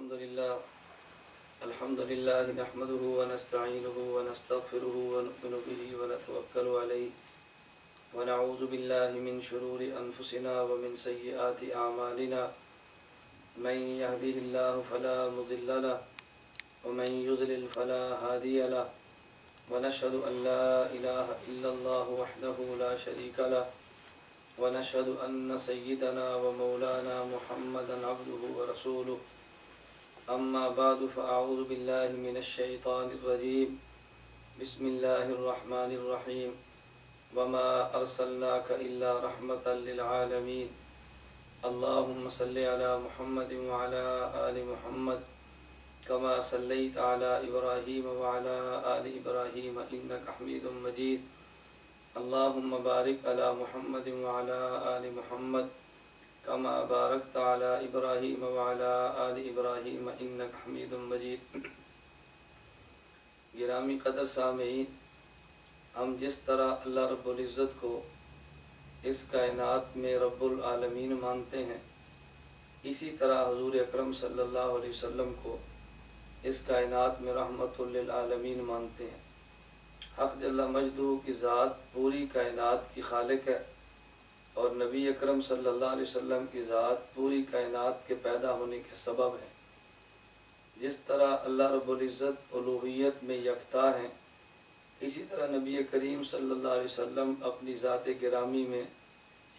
الحمد لله نحمده ونستعينه ونستغفره ونؤمن به ونتوكل عليه ونعوذ بالله من شرور أنفسنا ومن سيئات أعمالنا من يهده الله فلا مضل له ومن يضلل فلا هادي له ونشهد أن لا إله إلا الله وحده لا شريك له ونشهد أن سيدنا ومولانا محمدا عبده ورسوله أما بعد فأعوذ بالله من الشيطان الرجيم بسم الله الرحمن الرحيم وما أرسلناك إلا رحمة للعالمين اللهم صل على محمد وعلى آل محمد كما صليت على إبراهيم وعلى آل إبراهيم إنك حميد مجيد اللهم بارك على محمد وعلى آل محمد كما باركت على إبراهيم وعلى آل إبراهيم إنك حميد مجيد. گرامی قدر سامعین، ہم جس طرح اللہ رب العزت کو اس کائنات میں رب العالمین مانتے ہیں، اسی طرح حضور اکرم صلی اللہ علیہ وسلم کو اس کائنات میں رحمت للعالمین مانتے ہیں. حق جل مجدہ کی ذات پوری کائنات کی خالق ہے، اور نبی اکرم صلی اللہ علیہ وسلم کی ذات پوری کائنات کے پیدا ہونے کے سبب ہے. جس طرح اللہ رب العزت الوہیت میں یکتا ہیں، اسی طرح نبی کریم صلی اللہ علیہ وسلم اپنی ذات گرامی میں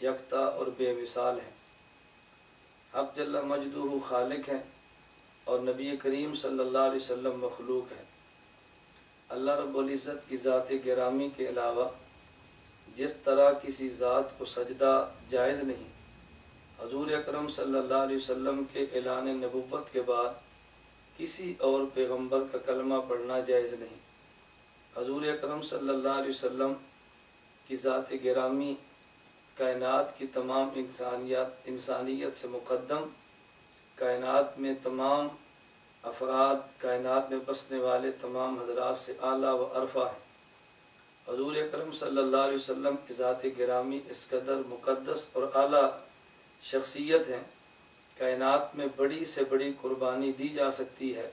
یکتا اور بے مثال ہیں. حق جل مجدہ خالق ہیں اور نبی کریم صلی اللہ علیہ وسلم مخلوق ہیں. اللہ رب العزت کی ذات گرامی کے علاوہ جس طرح کسی ذات کو سجدہ جائز نہیں، حضور اکرم صلی اللہ علیہ وسلم کے اعلان نبوت کے بعد کسی اور پیغمبر کا کلمہ پڑھنا جائز نہیں. حضور اکرم صلی اللہ علیہ وسلم کی ذات گرامی کائنات کی تمام انسانیت سے مقدم، کائنات میں تمام افراد، کائنات میں بسنے والے تمام حضرات سے اعلیٰ و ارفع ہے. حضور اکرم صلی اللہ علیہ وسلم کی ذات گرامی اس قدر مقدس اور اعلیٰ شخصیت ہیں، کائنات میں بڑی سے بڑی قربانی دی جا سکتی ہے،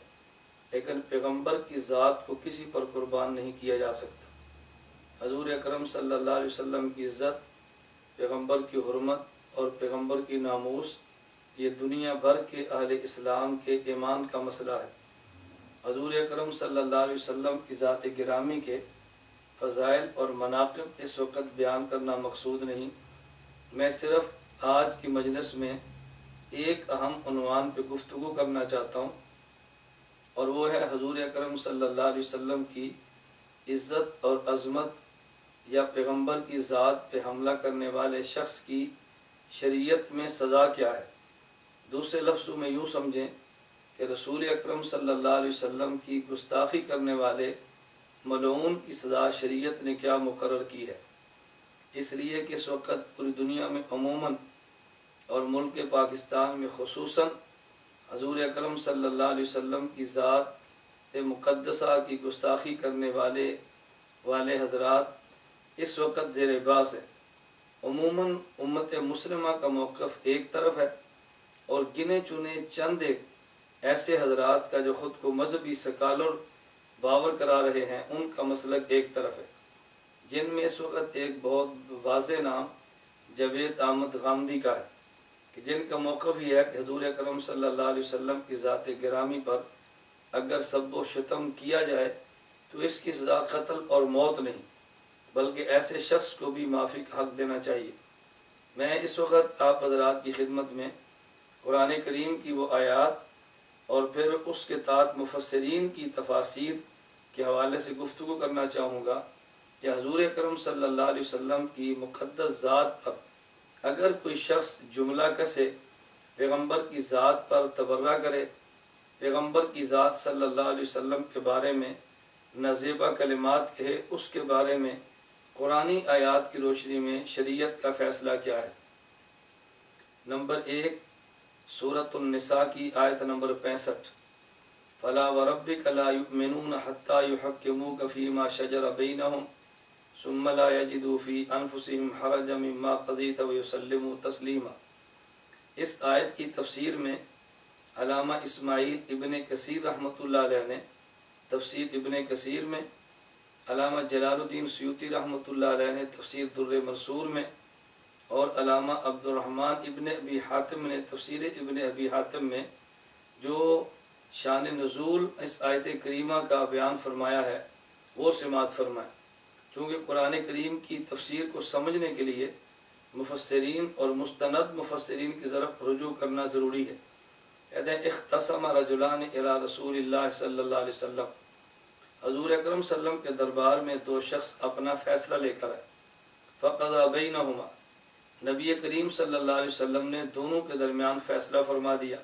لیکن پیغمبر کی ذات کو کسی پر قربان نہیں کیا جا سکتا. حضور اکرم صلی اللہ علیہ وسلم کی عزت، پیغمبر کی حرمت اور پیغمبر کی ناموس، یہ دنیا بھر کے اہل اسلام کے ایمان کا مسئلہ ہے. حضور اکرم صلی اللہ علیہ وسلم کی ذات گرامی کے فضائل اور مناقب اس وقت بیان کرنا مقصود نہیں. میں صرف آج کی مجلس میں ایک اہم عنوان پہ گفتگو کرنا چاہتا ہوں، اور وہ ہے حضور اکرم صلی اللہ علیہ وسلم کی عزت اور عظمت یا پیغمبر کی ذات پہ حملہ کرنے والے شخص کی شریعت میں سزا کیا ہے. دوسرے لفظوں میں یوں سمجھیں کہ رسول اکرم صلی اللہ علیہ وسلم کی گستاخی کرنے والے ملعون کی سزا شریعت نے کیا مقرر کی ہے. اس لیے کہ اس وقت پوری دنیا میں عموماً اور ملک پاکستان میں خصوصاً حضور اکرم صلی اللہ علیہ وسلم کی ذات مقدسہ کی گستاخی کرنے والے حضرات اس وقت زیر بحث ہیں. عموماً امت مسلمہ کا موقف ایک طرف ہے، اور گنے چنے چند ایک ایسے حضرات کا جو خود کو مذہبی سکالر باور کرا رہے ہیں، ان کا مسلک ایک طرف ہے، جن میں اس وقت ایک بہت واضح نام جاوید احمد غامدی کا ہے، کہ جن کا موقف یہ ہے کہ حضور اکرم صلی اللہ علیہ وسلم کی ذات گرامی پر اگر سب و شتم کیا جائے تو اس کی سزا قتل اور موت نہیں، بلکہ ایسے شخص کو بھی معافی کا حق دینا چاہیے. میں اس وقت آپ حضرات کی خدمت میں قرآن کریم کی وہ آیات اور پھر اس کے تحت مفسرین کی تفاسیر کے حوالے سے گفتگو کرنا چاہوں گا کہ حضور اکرم صلی اللہ علیہ وسلم کی مقدس ذات پر اگر کوئی شخص جملہ کسے، پیغمبر کی ذات پر تبرہ کرے، پیغمبر کی ذات صلی اللہ علیہ وسلم کے بارے میں نازیبہ کلمات کہے، اس کے بارے میں قرآنی آیات کی روشنی میں شریعت کا فیصلہ کیا ہے. نمبر 1 سورۃ النساء کی آیت نمبر 65، فَلَا وَرَبِّكَ لَا يُؤْمِنُونَ حَتَّى يُحَكِّمُوكَ فِي مَا شَجَرَ بَيْنَهُمْ ثُمَّ لَا يَجِدُوا فِي أَنفُسِهِمْ حَرَجًا مِّمَّا قَضَيْتَ وَيُسَلِّمُوا تَسْلِيمًا. اس آیت کی تفسیر میں علامہ اسماعیل ابن کثیر رحمۃ اللہ علیہ نے تفسیر ابن کثیر میں، علامہ جلال الدین سیوطی رحمۃ اللہ علیہ نے تفسیر در منصور میں، اور علامہ عبد الرحمن ابن ابی حاتم نے تفسیر ابن ابی حاتم میں جو شان نزول اس آیت کریمہ کا بیان فرمایا ہے وہ سماعت فرمائے، چونکہ قرآن کریم کی تفسیر کو سمجھنے کے لیے مفسرین اور مستند مفسرین کی طرف رجوع کرنا ضروری ہے۔ کہتے ہیں اختصم رجلان الی رسول اللہ صلی اللہ علیہ وسلم، حضور اکرم صلی اللہ علیہ وسلم کے دربار میں دو شخص اپنا فیصلہ لے کر آئے، فقضى بینہما، نبی کریم صلی اللہ علیہ وسلم نے دونوں کے درمیان فیصلہ فرما دیا۔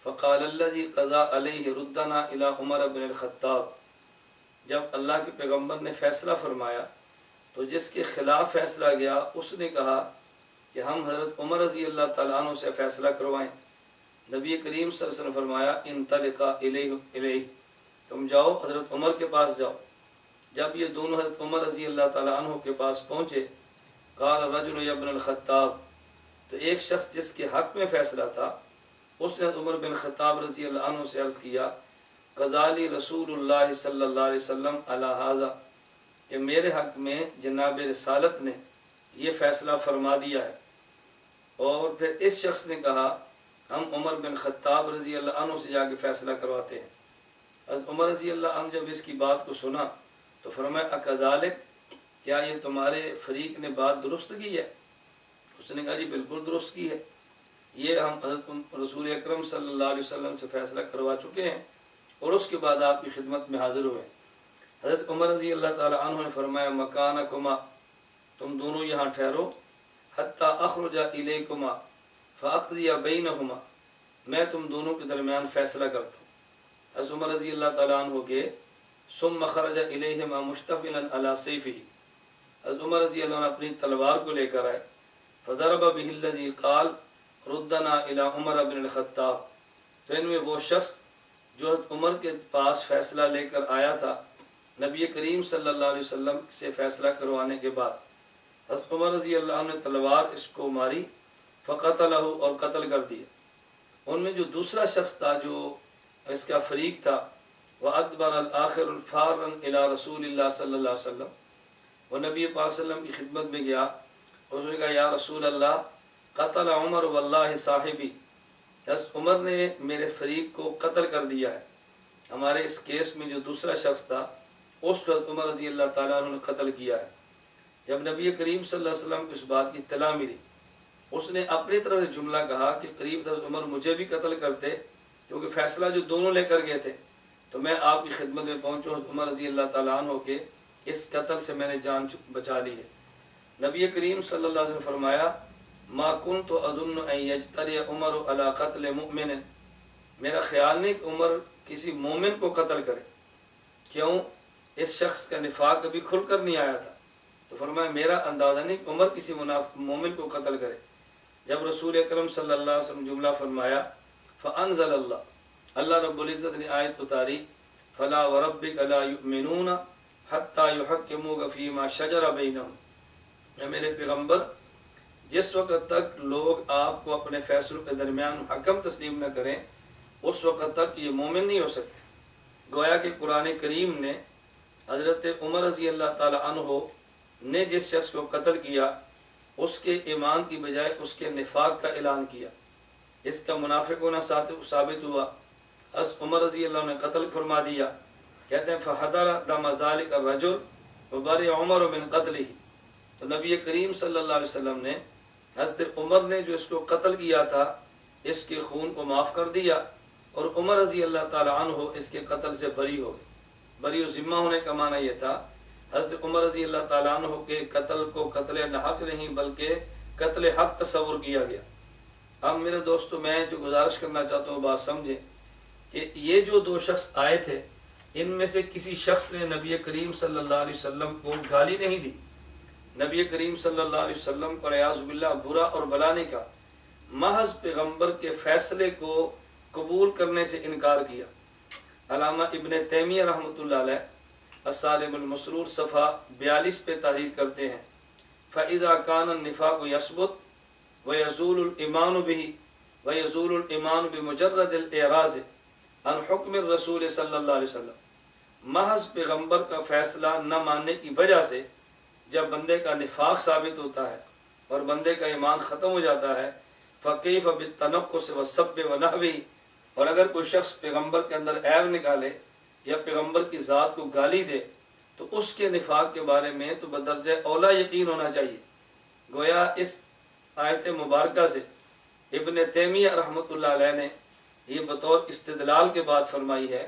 فقال الذی قضى علیہ ردنا الی عمر بن الخطاب، جب اللہ کے پیغمبر نے فیصلہ فرمایا تو جس کے خلاف فیصلہ گیا اس نے کہا کہ ہم حضرت عمر رضی اللہ تعالیٰ عنہ سے فیصلہ کروائیں۔ نبی کریم صلی اللہ علیہ وسلم نے فرمایا انطلقا الیہ، تم جاؤ حضرت عمر کے پاس جاؤ۔ جب یہ دونوں حضرت عمر رضی اللہ تعالیٰ عنہ کے پاس پہنچے، قال رجل یا ابن الخطاب، تو ایک شخص جس کے حق میں فیصلہ تھا اس نے عمر بن خطاب رضی اللہ عنہ سے عرض کیا قضالی رسول اللہ صلی اللہ علیہ وسلم علی ھذا، کہ میرے حق میں جناب رسالت نے یہ فیصلہ فرما دیا ہے۔ اور پھر اس شخص نے کہا ہم عمر بن خطاب رضی اللہ عنہ سے جا کے فیصلہ کرواتے ہیں۔ حضرت عمر رضی اللہ عنہ جب اس کی بات کو سنا تو فرمایا اکذالک، کیا یہ تمہارے فریق نے بات درست کی ہے؟ اس نے کہا جی بالکل درست کی ہے، یہ ہم حضرت رسول اکرم صلی اللہ علیہ وسلم سے فیصلہ کروا چکے ہیں اور اس کے بعد آپ کی خدمت میں حاضر ہوئے۔ حضرت عمر رضی اللہ تعالی عنہ نے فرمایا مکانکما، تم دونوں یہاں ٹھہرو، حتی اخرج الیکما فاقضی بینہما، میں تم دونوں کے درمیان فیصلہ کرتا ہوں۔ حضرت عمر رضی اللہ تعالیٰ عنہ کے ثم خرج الیہما مشتفلا علی سیفہ، حضرت عمر رضی اللہ عنہ اپنی تلوار کو لے کر آئے، فضرب بہ الذی قال ردنا الی عمر بن الخطاب، تو ان میں وہ شخص جو حضرت عمر کے پاس فیصلہ لے کر آیا تھا نبی کریم صلی اللہ علیہ وسلم سے فیصلہ کروانے کے بعد، حضرت عمر رضی اللہ عنہ نے تلوار اس کو ماری، فقتلہ، اور قتل کر دیا۔ ان میں جو دوسرا شخص تھا جو اس کا فریق تھا، وَأَدْبَرَ الْآخِرُ فَارًا إِلَىٰ رَسُولِ اللَّهِ صلی اللہ علیہ وسلم، وہ نبی پاک صلی اللہ علیہ وسلم کی خدمت میں گیا، اس نے کہا یا رسول اللہ قتل عمر واللہ صاحبی، حضرت عمر نے میرے فریق کو قتل کر دیا ہے۔ ہمارے اس کیس میں جو دوسرا شخص تھا اس کو حضرت عمر رضی اللہ تعالیٰ عنہ نے قتل کیا ہے۔ جب نبی کریم صلی اللہ علیہ وسلم کو اس بات کی اطلاع ملی، اس نے اپنی طرف سے جملہ کہا کہ قریب حضرت عمر مجھے بھی قتل کرتے، کیونکہ فیصلہ جو دونوں لے کر گئے تھے، تو میں آپ کی خدمت میں پہنچوں، حضرت عمر رضی اللہ تعالیٰ عنہ کے اس قتل سے میں نے جان بچا لی ہے۔ نبی کریم صلی اللہ علیہ وسلم نے فرمایا ما کنت اظن ان یجترئ عمر علی قتل مؤمن، میرا خیال نہیں کہ عمر کسی مومن کو قتل کرے، کیوں؟ اس شخص کا نفاق ابھی کھل کر نہیں آیا تھا، تو فرمایا میرا اندازہ نہیں کہ عمر کسی مومن کو قتل کرے۔ جب رسول اکرم صلی اللہ علیہ وسلم جملہ فرمایا فانزل اللہ رب العزت نے آیت اتاری فلا وربک لا یؤمنون حتی یحکموک فیما شجر بینہم، اے میرے پیغمبر جس وقت تک لوگ آپ کو اپنے فیصلوں کے درمیان حکم تسلیم نہ کریں اس وقت تک یہ مومن نہیں ہو سکتے۔ گویا کہ قرآن کریم نے حضرت عمر رضی اللہ تعالی عنہ نے جس شخص کو قتل کیا اس کے ایمان کی بجائے اس کے نفاق کا اعلان کیا، اس کا منافق ہونا ثابت ہوا۔ حضرت عمر رضی اللہ عنہ نے قتل فرما دیا۔ کہتے ہیں فحضر دم ذلک الرجل وبرئ عمر من قتلہ، تو نبی کریم صلی اللہ علیہ وسلم نے حضرت عمر نے جو اس کو قتل کیا تھا اس کے خون کو معاف کر دیا، اور عمر رضی اللہ تعالی عنہ اس کے قتل سے بری ہو گئے۔ بری و ذمہ ہونے کا معنی یہ تھا حضرت عمر رضی اللہ تعالیٰ عنہ کے قتل کو قتل ناحق نہیں بلکہ قتل حق تصور کیا گیا۔ اب میرے دوستو میں جو گزارش کرنا چاہتا ہوں بات سمجھیں کہ یہ جو دو شخص آئے تھے ان میں سے کسی شخص نے نبی کریم صلی اللہ علیہ وسلم کو گالی نہیں دی، نبی کریم صلی اللہ علیہ وسلم کو اعوذ باللہ برا اور بلا نہیں کہا، محض پیغمبر کے فیصلے کو قبول کرنے سے انکار کیا۔ علامہ ابن تیمیہ رحمۃ اللہ علیہ الصارم المسرور صفحہ 42 پہ تحریر کرتے ہیں فَإِذَا كَانَ النِّفَاقُ يَثْبُتُ وَيَزُولُ الْإِيمَانُ بِهِ وَيَزُولُ الْإِيمَانُ بِمُجَرَّدِ الْإِعْرَاضِ عن حکم الرسول صلی اللہ علیہ وسلم، محض پیغمبر کا فیصلہ نہ ماننے کی وجہ سے جب بندے کا نفاق ثابت ہوتا ہے اور بندے کا ایمان ختم ہو جاتا ہے، فَكَيْفَ بِالتَّنَقُّصِ وَالسَّبِّ وَنَحْوِهِ، اور اگر کوئی شخص پیغمبر کے اندر عیب نکالے یا پیغمبر کی ذات کو گالی دے تو اس کے نفاق کے بارے میں تو بدرجہ اولا یقین ہونا چاہیے۔ گویا اس آیت مبارکہ سے ابن تیمیہ رحمۃ اللہ علیہ نے یہ بطور استدلال کے بعد فرمائی ہے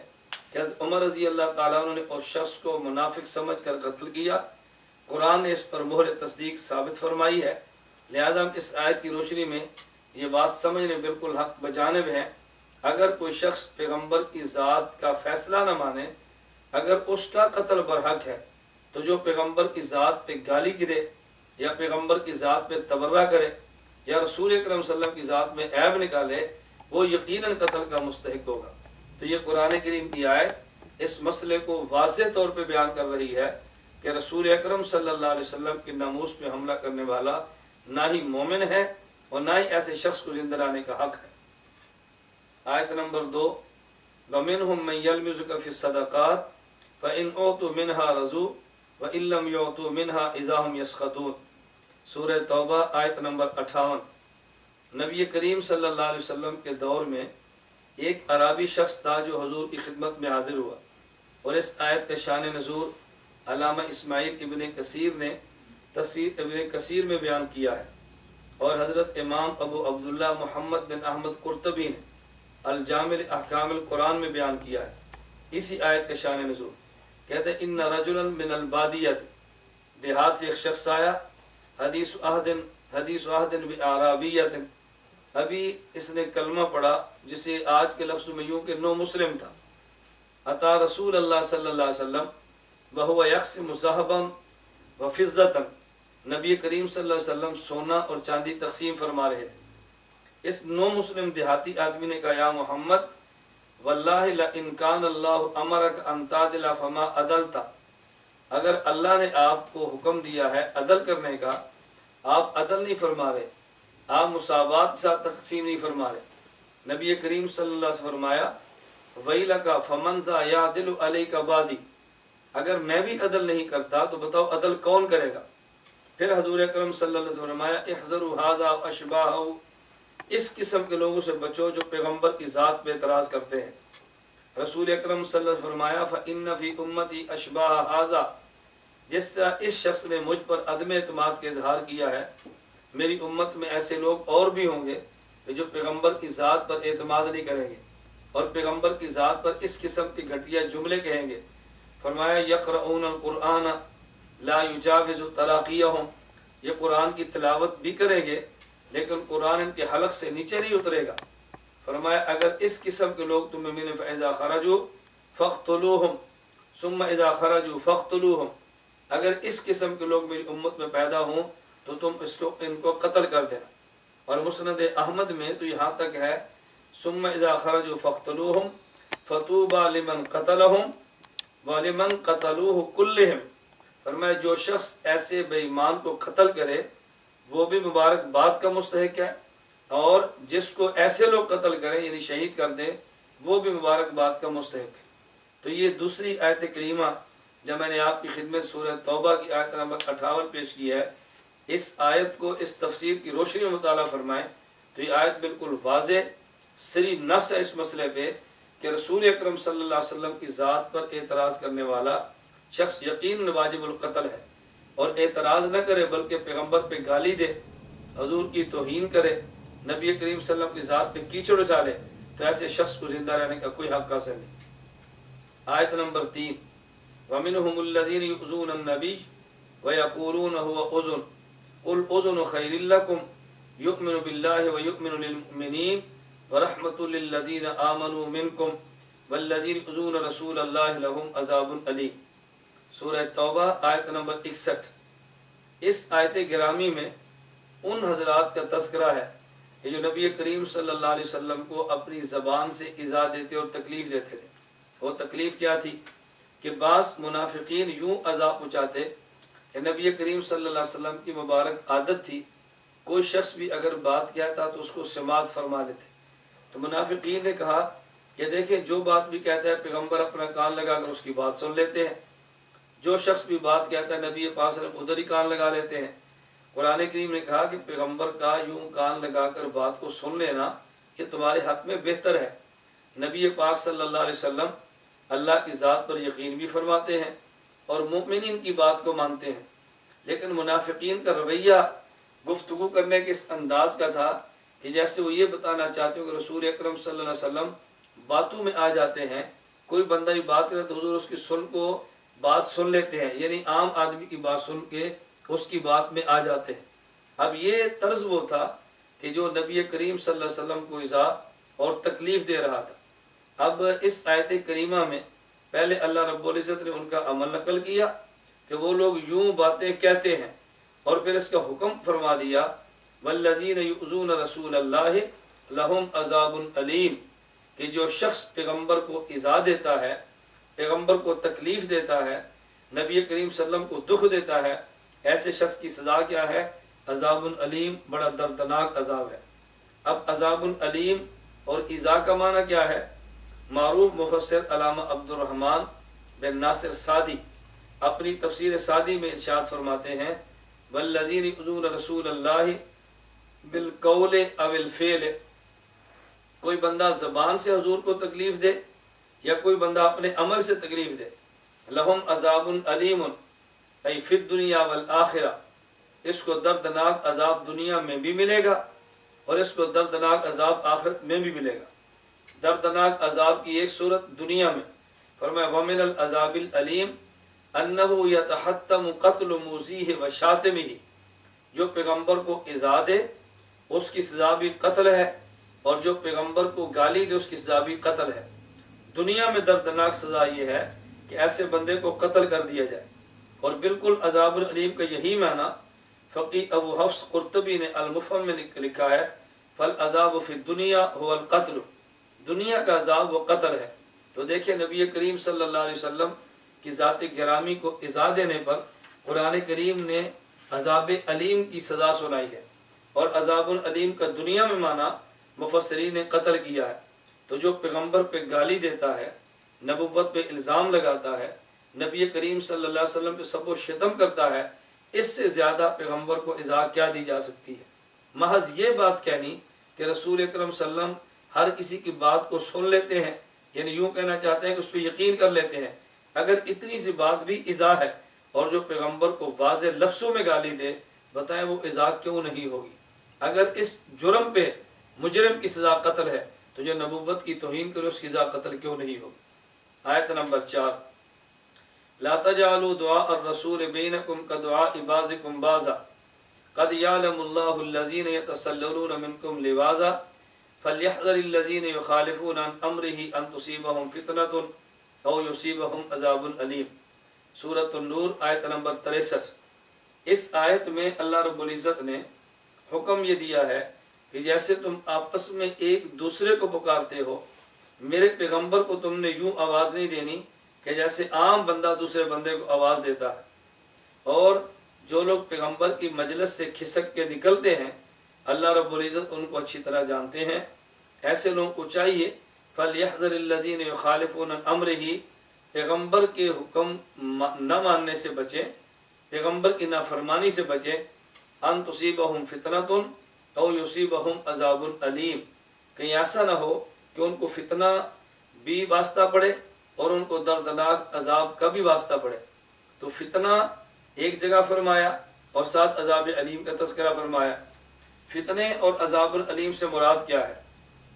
کہ حضرت عمر رضی اللہ تعالیٰ عنہ نے اس شخص کو منافق سمجھ کر قتل کیا، قرآن نے اس پر مہر تصدیق ثابت فرمائی ہے، لہذا ہم اس آیت کی روشنی میں یہ بات سمجھنے بالکل حق بجانب ہیں۔ اگر کوئی شخص پیغمبر کی ذات کا فیصلہ نہ مانے، اگر اس کا قتل برحق ہے تو جو پیغمبر کی ذات پہ گالی گرے یا پیغمبر کی ذات پہ تبرہ کرے یا رسول اکرم صلی اللہ علیہ وسلم کی ذات میں عیب نکالے، وہ یقیناً قتل کا مستحق ہوگا۔ تو یہ قرآن کریم کی آیت اس مسئلے کو واضح طور پہ بیان کر رہی ہے کہ رسول اکرم صلی اللہ علیہ وسلم کی ناموس پہ حملہ کرنے والا نہ ہی مومن ہے اور نہ ہی ایسے شخص کو زندہ لانے کا حق ہے۔ آیت نمبر 2، وَمِنْهُمْ مَنْ يَلْمِزُكَ فِي الصَّدَقَاتِ فَإِنْ أُعْطُوا مِنْهَا رَضُوا وَإِنْ لَمْ يُعْطُوا مِنْهَا إِذَا هُمْ يَسْخَطُونَ۔ سورہ توبہ آیت نمبر 58۔ نبی کریم صلی اللہ علیہ وسلم کے دور میں ایک عربی شخص تھا جو حضور کی خدمت میں حاضر ہوا، اور اس آیت کا شان نزول علامہ اسماعیل ابن کثیر نے تفسیر ابن کثیر میں بیان کیا ہے، اور حضرت امام ابو عبداللہ محمد بن احمد قرطبی نے الجامع احکام القرآن میں بیان کیا ہے اسی آیت کا شان نزول۔ کہتے ہیں ان رجلا من البادیت، دیہات سے ایک شخص آیا، حدیث عہد باعرابیت، ابھی اس نے کلمہ پڑھا جسے آج کے لفظ میں یوں کہ نو مسلم تھا، اتا رسول اللہ صلی اللہ علیہ وسلم وہو یقسم ذهبا وفضة، نبی کریم صلی اللہ علیہ وسلم سونا اور چاندی تقسیم فرما رہے تھے۔ اس نو مسلم دیہاتی آدمی نے کہا یا محمد واللہ لئن کان اللہ امرک ان تعدل فما عدلت، اگر اللہ نے آپ کو حکم دیا ہے عدل کرنے کا، آپ عدل نہیں فرما رہے، آپ مساوات کے ساتھ تقسیم نہیں فرما رہے۔ نبی کریم صلی اللہ علیہ وسلم فرمایا وَيْلَكَ فَمَنْ ذَا يَعْدِلُ عَلَيْكَ بَعْدِي، اگر میں بھی عدل نہیں کرتا تو بتاؤ عدل کون کرے گا؟ پھر حضور اکرم صلی اللہ علیہ وسلم فرمایا احذروا هذا واشباهه، اس قسم کے لوگوں سے بچو جو پیغمبر کی ذات پہ اعتراض کرتے ہیں۔ رسول اکرم صلی اللہ علیہ وسلم فرمایا فَإِنَّ فِي أُمَّتِي أَشْبَاهَ هَذَا، جس طرح اس شخص نے مجھ پر عدم اعتماد کا اظہار کیا ہے، میری امت میں ایسے لوگ اور بھی ہوں گے جو پیغمبر کی ذات پر اعتماد نہیں کریں گے اور پیغمبر کی ذات پر اس قسم کے گھٹیا جملے کہیں گے۔ فرمایا یقرؤون القرآن لا یجاوز تراقیہم، یہ قرآن کی تلاوت بھی کریں گے لیکن قرآن ان کے حلق سے نیچے نہیں اترے گا۔ فرمایا اگر اس قسم کے لوگ تمہیں ملیں فَإِذَا خَرَجُوا فَاقْتُلُوهُمْ ثُمَّ إِذَا خَرَجُوا فَاقْتُلُوهُمْ، اگر اس قسم کے لوگ میری امت میں پیدا ہوں تو تم ان کو قتل کر دینا۔ اور مسند احمد میں تو یہاں تک ہے ثُمَّ إِذَا خَرَجُوا فَاقْتُلُوهُمْ فَطُوبَى لِمَنْ قَتَلَهُمْ وَلِمَنْ قَتَلُوهُ كُلِّهِمْ، فرمایا جو شخص ایسے بے ایمان کو قتل کرے وہ بھی مبارکباد کا مستحق ہے، اور جس کو ایسے لوگ قتل کریں یعنی شہید کر دیں وہ بھی مبارکباد کا مستحق ہے۔ تو یہ دوسری آیت کریمہ جب میں نے آپ کی خدمت سورہ توبہ کی آیت نمبر 58 پیش کی ہے، اس آیت کو اس تفسیر کی روشنی میں مطالعہ فرمائیں تو یہ آیت بالکل واضح سری نص ہے اس مسئلے پہ کہ رسول اکرم صلی اللہ علیہ وسلم کی ذات پر اعتراض کرنے والا شخص یقیناً واجب القتل ہے، اور اعتراض نہ کرے بلکہ پیغمبر پہ گالی دے، حضور کی توہین کرے، نبی کریم صلی اللہ علیہ وسلم کی ذات پہ کیچڑ اچھالے، تو ایسے شخص کو زندہ رہنے کا کوئی حق حاصل نہیں۔ آیت نمبر 3، وَمِنْهُمُ الَّذِينَ يُؤْذُونَ النَّبِيَّ وَيَقُولُونَ هُوَ أُذُنٌ قُلْ أُذُنُ خَيْرٍ لَكُمْ يُؤْمِنُ بِاللَّهِ وَيُؤْمِنُ لِلْمُؤْمِنِينَ وَرَحْمَةٌ لِلَّذِينَ آمَنُوا مِنْكُمْ وَالَّذِينَ يُؤْذُونَ رَسُولَ اللَّهِ لَهُمْ عَذَابٌ أَلِيمٌ۔ سورہ توبہ آیت نمبر 61۔ اس آیت گرامی میں ان حضرات کا تذکرہ ہے کہ جو نبی کریم صلی اللہ علیہ وسلم کو اپنی زبان سے ایذا دیتے اور تکلیف دیتے تھے۔ وہ تکلیف کیا تھی کہ بعض منافقین یوں عذاب پہنچاتے کہ نبی کریم صلی اللہ علیہ وسلم کی مبارک عادت تھی کوئی شخص بھی اگر بات کہتا تو اس کو سماعت فرما لیتے۔ تو منافقین نے کہا کہ دیکھیں جو بات بھی کہتا ہے پیغمبر اپنا کان لگا کر اس کی بات سن لیتے ہیں، جو شخص بھی بات کہتا ہے نبی پاک صلی اللہ علیہ وسلم ادھر ہی کان لگا لیتے ہیں۔ قرآن کریم نے کہا کہ پیغمبر کا یوں کان لگا کر بات کو سن لینا یہ تمہارے حق میں بہتر ہے۔ نبی پاک صلی اللہ علیہ وسلم اللہ کی ذات پر یقین بھی فرماتے ہیں اور مومنین کی بات کو مانتے ہیں، لیکن منافقین کا رویہ گفتگو کرنے کے اس انداز کا تھا کہ جیسے وہ یہ بتانا چاہتے ہو کہ رسول اکرم صلی اللہ علیہ وسلم باتوں میں آ جاتے ہیں، کوئی بندہ ہی بات کرے تو حضور اس کی بات سن لیتے ہیں، یعنی عام آدمی کی بات سن کے اس کی بات میں آ جاتے ہیں۔ اب یہ طرز وہ تھا کہ جو نبی کریم صلی اللہ علیہ وسلم کو ایذا اور تکلیف دے رہا تھا۔ اب اس آیت کریمہ میں پہلے اللہ رب العزت نے ان کا عمل نقل کیا کہ وہ لوگ یوں باتیں کہتے ہیں، اور پھر اس کا حکم فرما دیا والذین یؤذون رسول اللہ لہم عذاب علیم، کہ جو شخص پیغمبر کو ایذا دیتا ہے، پیغمبر کو تکلیف دیتا ہے، نبی کریم صلی اللہ علیہ وسلم کو دکھ دیتا ہے، ایسے شخص کی سزا کیا ہے؟ عذاب علیم، بڑا دردناک عذاب ہے۔ اب عذاب علیم اور ایذا کا معنی کیا ہے؟ معروف مفسر علامہ عبد الرحمن بن ناصر سعدی اپنی تفسیر سعدی میں ارشاد فرماتے ہیں والذین یؤذون رسول اللہ بالقول او الفعل، کوئی بندہ زبان سے حضور کو تکلیف دے یا کوئی بندہ اپنے عمل سے تکلیف دے، لہم عذاب علیم ای فی الدنیا والآخرہ، اس کو دردناک عذاب دنیا میں بھی ملے گا اور اس کو دردناک عذاب آخرت میں بھی ملے گا۔ دردناک عذاب کی ایک صورت دنیا میں، فرمایا ومن العذاب العلیم انہ یتحتم قتل موذیہ و شاتمہ، جو پیغمبر کو ایذا دے اس کی سزا بھی قتل ہے، اور جو پیغمبر کو گالی دے اس کی سزا بھی قتل ہے۔ دنیا میں دردناک سزا یہ ہے کہ ایسے بندے کو قتل کر دیا جائے، اور بالکل عذاب العلیم کا یہی معنی فقی ابو حفص قرطبی نے المفہم میں لکھا ہے فالعذاب فی الدنیا هو القتل، دنیا کا عذاب وہ قتل ہے۔ تو دیکھیں نبی کریم صلی اللہ علیہ وسلم کی ذات گرامی کو ایذا دینے پر قرآن کریم نے عذاب علیم کی سزا سنائی ہے، اور عذاب العلیم کا دنیا میں معنی مفسرین نے قتل کیا ہے۔ تو جو پیغمبر پہ گالی دیتا ہے، نبوت پہ الزام لگاتا ہے، نبی کریم صلی اللہ علیہ وسلم پہ سب و شتم کرتا ہے، اس سے زیادہ پیغمبر کو ایذا کیا دی جا سکتی ہے؟ محض یہ بات کہنی کہ رسول اکرم صلی اللہ علیہ وسلم ہر کسی کی بات کو سن لیتے ہیں، یعنی یوں کہنا چاہتے ہیں کہ اس پہ یقین کر لیتے ہیں، اگر اتنی سی بات بھی ایذا ہے اور جو پیغمبر کو واضح لفظوں میں گالی دے، بتائیں وہ ایذا کیوں نہیں ہوگی؟ اگر اس جرم پہ مجرم کی سزا قتل ہے تو جو نبوت کی توہین کرے اس کی سزا قتل کیوں نہیں ہوگی؟ آیت نمبر 4 لا تجعلوا دعاء الرسول بینکم کدعاء بعضکم بعضا قد یعلم اللہ الذین یتسللون منکم لواذا فلیحذر الذین یخالفون عن امرہ ان تصیبہم فتنۃ او یصیبہم عذاب علیم۔ سورۃ النور آیت نمبر 63۔ اس آیت میں اللہ رب العزت نے حکم یہ دیا ہے کہ جیسے تم آپس میں ایک دوسرے کو پکارتے ہو، میرے پیغمبر کو تم نے یوں آواز نہیں دینی کہ جیسے عام بندہ دوسرے بندے کو آواز دیتا ہے۔ اور جو لوگ پیغمبر کی مجلس سے کھسک کے نکلتے ہیں، اللہ رب العزت ان کو اچھی طرح جانتے ہیں، ایسے لوگوں کو چاہیے فَلْيَحْذَرِ الَّذِينَ يُخَالِفُونَ عَنْ أَمْرِهِ، پیغمبر کے حکم نہ ماننے سے بچیں، پیغمبر کی نافرمانی سے بچیں، ان تصیبہم فتنۃ او یصیبہم عذاب علیم، کہیں ایسا نہ ہو کہ ان کو فتنہ بھی واسطہ پڑے اور ان کو دردناک عذاب کا بھی واسطہ پڑے۔ تو فتنہ ایک جگہ فرمایا اور ساتھ عذاب علیم کا تذکرہ فرمایا۔ فتنے اور عذاب العلیم سے مراد کیا ہے؟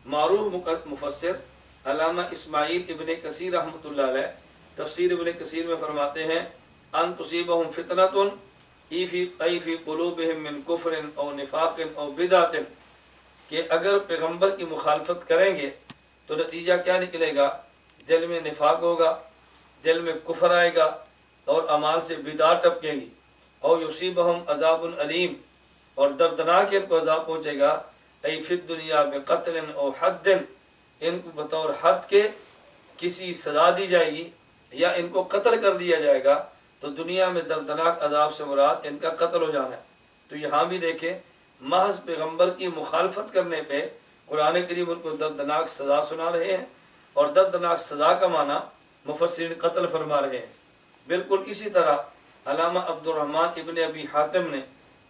معروف مفسر علامہ اسماعیل ابن کثیر رحمۃ اللہ علیہ تفسیر ابن کثیر میں فرماتے ہیں ان تصیبہم فتنۃ ای فی قلوبہم من کفر او نفاق او بدعت، کہ اگر پیغمبر کی مخالفت کریں گے تو نتیجہ کیا نکلے گا؟ دل میں نفاق ہوگا، دل میں کفر آئے گا اور اعمال سے بدعت ٹپکیں گی۔ او یصیبہم عذاب علیم، اور دردناک ان کو عذاب پہنچے گا، ای فی الدنیا بقتل او حد، ان کو بطور حد کے کسی سزا دی جائے گی یا ان کو قتل کر دیا جائے گا۔ تو دنیا میں دردناک عذاب سے مراد ان کا قتل ہو جانا ہے۔ تو یہاں بھی دیکھیں محض پیغمبر کی مخالفت کرنے پہ قرآن کریم ان کو دردناک سزا سنا رہے ہیں، اور دردناک سزا کا معنی مفسرین قتل فرما رہے ہیں۔ بالکل اسی طرح علامہ عبد الرحمن ابن ابی حاتم نے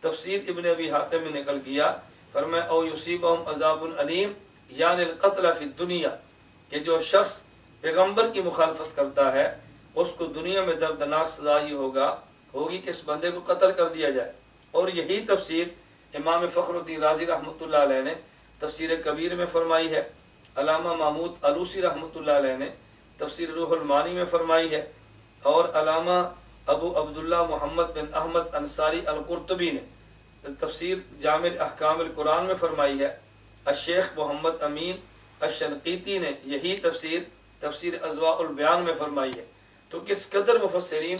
تفسیر ابن ابی حاتم میں نقل کیا، فرمایا او یصیبہم عذاب علیم یعنی القتل فی الدنیا، کہ جو شخص پیغمبر کی مخالفت کرتا ہے اس کو دنیا میں دردناک سزا یہ ہوگی کہ اس بندے کو قتل کر دیا جائے۔ اور یہی تفسیر امام فخر الدین رازی رحمۃ اللہ علیہ نے تفسیر کبیر میں فرمائی ہے، علامہ محمود علوسی رحمۃ اللہ علیہ نے تفسیر روح المعانی میں فرمائی ہے، اور علامہ ابو عبداللہ محمد بن احمد انصاری القرطبی نے تفسیر جامع احکام القرآن میں فرمائی ہے۔ الشیخ محمد امین الشنقیطی نے یہی تفسیر اضواء البیان میں فرمائی ہے۔ تو کس قدر مفسرین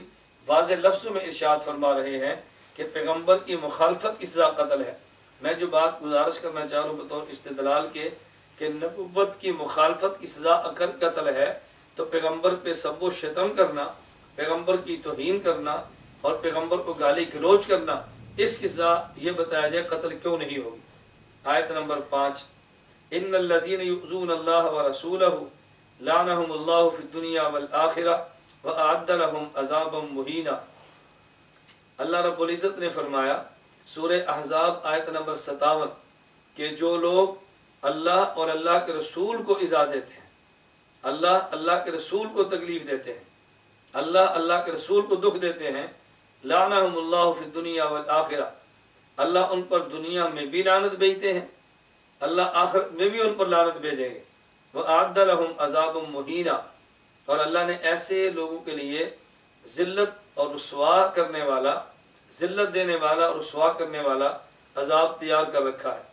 واضح لفظوں میں ارشاد فرما رہے ہیں کہ پیغمبر کی مخالفت کی سزا قتل ہے۔ میں جو بات گزارش کرنا چاہ رہا ہوں بطور استدلال کے کہ نبوت کی مخالفت کی سزا اگر قتل ہے تو پیغمبر پہ سب و شتم کرنا، پیغمبر کی توہین کرنا اور پیغمبر کو گالی گلوچ کرنا، اس کی سزا یہ بتایا جائے قتل کیوں نہیں ہوگی۔ آیت نمبر 5، ان الذین یؤذون اللہ ورسولہ لعنہم اللہ فی الدنیا والآخرہ وأعد لهم عذابا مہینا۔ اللہ رب العزت نے فرمایا سورہ احزاب آیت نمبر 57 کہ جو لوگ اللہ اور اللہ کے رسول کو ایذا دیتے ہیں، اللہ کے رسول کو تکلیف دیتے ہیں، اللہ کے رسول کو دکھ دیتے ہیں، لعنہم اللہ فی الدنیا والآخرہ، اللہ ان پر دنیا میں بھی لعنت بھیجتے ہیں، اللہ آخرت میں بھی ان پر لعنت بھیجیں گے۔ وأعد لهم عذابا مہینا، اور اللہ نے ایسے لوگوں کے لیے ذلت اور رسوا کرنے والا، ذلت دینے والا اور رسوا کرنے والا عذاب تیار کر رکھا ہے۔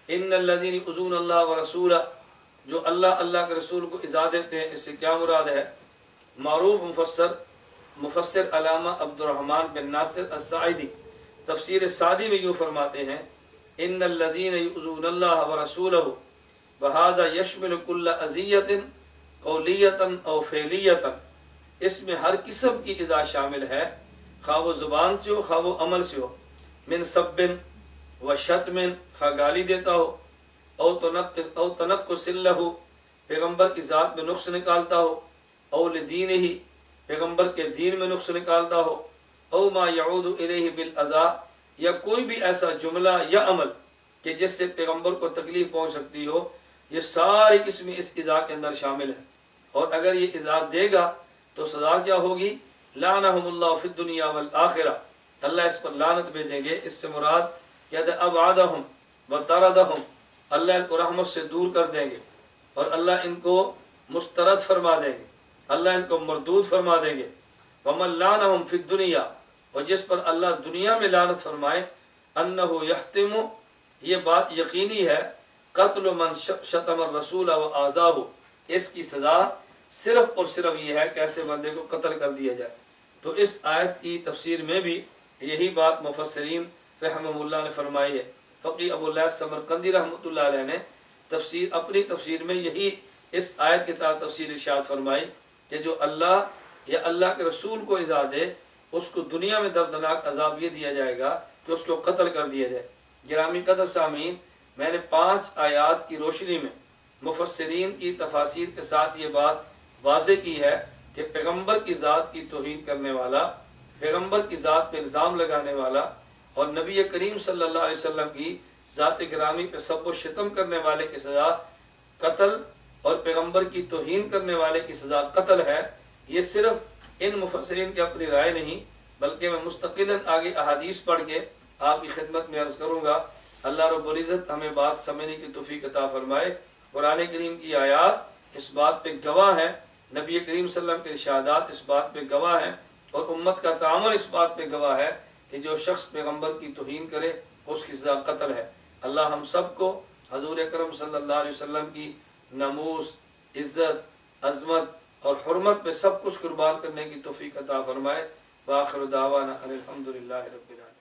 ان الذین یؤذون اللہ ورسولہ، جو اللہ کے رسول کو ایذا دیتے ہیں، اس سے کیا مراد ہے؟ معروف مفسر علامہ عبد الرحمن بن ناصر السعیدی تفسیر سعدی میں یوں فرماتے ہیں، ان الذین یؤذون اللہ ورسولہ وہذا یشمل کل اذیۃ قولیتاً او فعلیتاً، اس میں ہر قسم کی ایذا شامل ہے، خواہ وہ زبان سے ہو خواہ وہ عمل سے ہو، من سب و شتم، خواہ گالی دیتا ہو، او تنقص لہ، پیغمبر کی ذات میں نقص نکالتا ہو، او لدینہ، پیغمبر کے دین میں نقص نکالتا ہو، او ما یعود الیہ بالاذی، یا کوئی بھی ایسا جملہ یا عمل کہ جس سے پیغمبر کو تکلیف پہنچ سکتی ہو، یہ ساری قسمیں اس ایذا کے اندر شامل ہیں۔ اور اگر یہ ایذا دے گا تو سزا کیا ہوگی؟ لعنہم اللہ فی الدنیا والآخرہ، اللہ اس پر لعنت بھیجیں گے۔ اس سے مراد کہتے ابعدہم وطردہم، اللہ ان کو رحمت سے دور کر دیں گے اور اللہ ان کو مسترد فرما دیں گے، اللہ ان کو مردود فرما دیں گے۔ ومن لعنہم فی الدنیا، اور جس پر اللہ دنیا میں لعنت فرمائے، انہ یحتم، یہ بات یقینی ہے، قتل من شتم الرسول وآذاہ، اس کی سزا صرف اور صرف یہ ہے کہ ایسے بندے کو قتل کر دیا جائے۔ تو اس آیت کی تفسیر میں بھی یہی بات مفسرین رحمہ اللہ نے فرمائی ہے۔ فقی ابو اللیث سمرقندی رحمۃ اللہ علیہ نے اپنی تفسیر میں یہی اس آیت کے تحت تفسیر ارشاد فرمائی کہ جو اللہ یا اللہ کے رسول کو ایذا دے اس کو دنیا میں دردناک عذاب یہ دیا جائے گا کہ اس کو قتل کر دیا جائے۔ گرامی قدر سامعین، میں نے 5 آیات کی روشنی میں مفسرین کی تفاسیر کے ساتھ یہ بات واضح کی ہے کہ پیغمبر کی ذات کی توہین کرنے والا، پیغمبر کی ذات پہ الزام لگانے والا اور نبی کریم صلی اللہ علیہ وسلم کی ذات گرامی پہ سب و شتم کرنے والے کی سزا قتل، اور پیغمبر کی توہین کرنے والے کی سزا قتل ہے۔ یہ صرف ان مفسرین کی اپنی رائے نہیں، بلکہ میں مستقلاً آگے احادیث پڑھ کے آپ کی خدمت میں عرض کروں گا۔ اللہ رب العزت ہمیں بات سمجھنے کی توفیق عطا فرمائے۔ قرآن کریم کی آیات اس بات پہ گواہ ہیں، نبی کریم صلی اللہ علیہ وسلم کے ارشادات اس بات پہ گواہ ہیں، اور امت کا تعامل اس بات پہ گواہ ہے کہ جو شخص پیغمبر کی توہین کرے اس کی سزا قتل ہے۔ اللہ ہم سب کو حضور اکرم صلی اللہ علیہ وسلم کی ناموس، عزت، عظمت اور حرمت پہ سب کچھ قربان کرنے کی توفیق عطا فرمائے۔ وآخر دعوانا ان الحمد للہ رب العالمین۔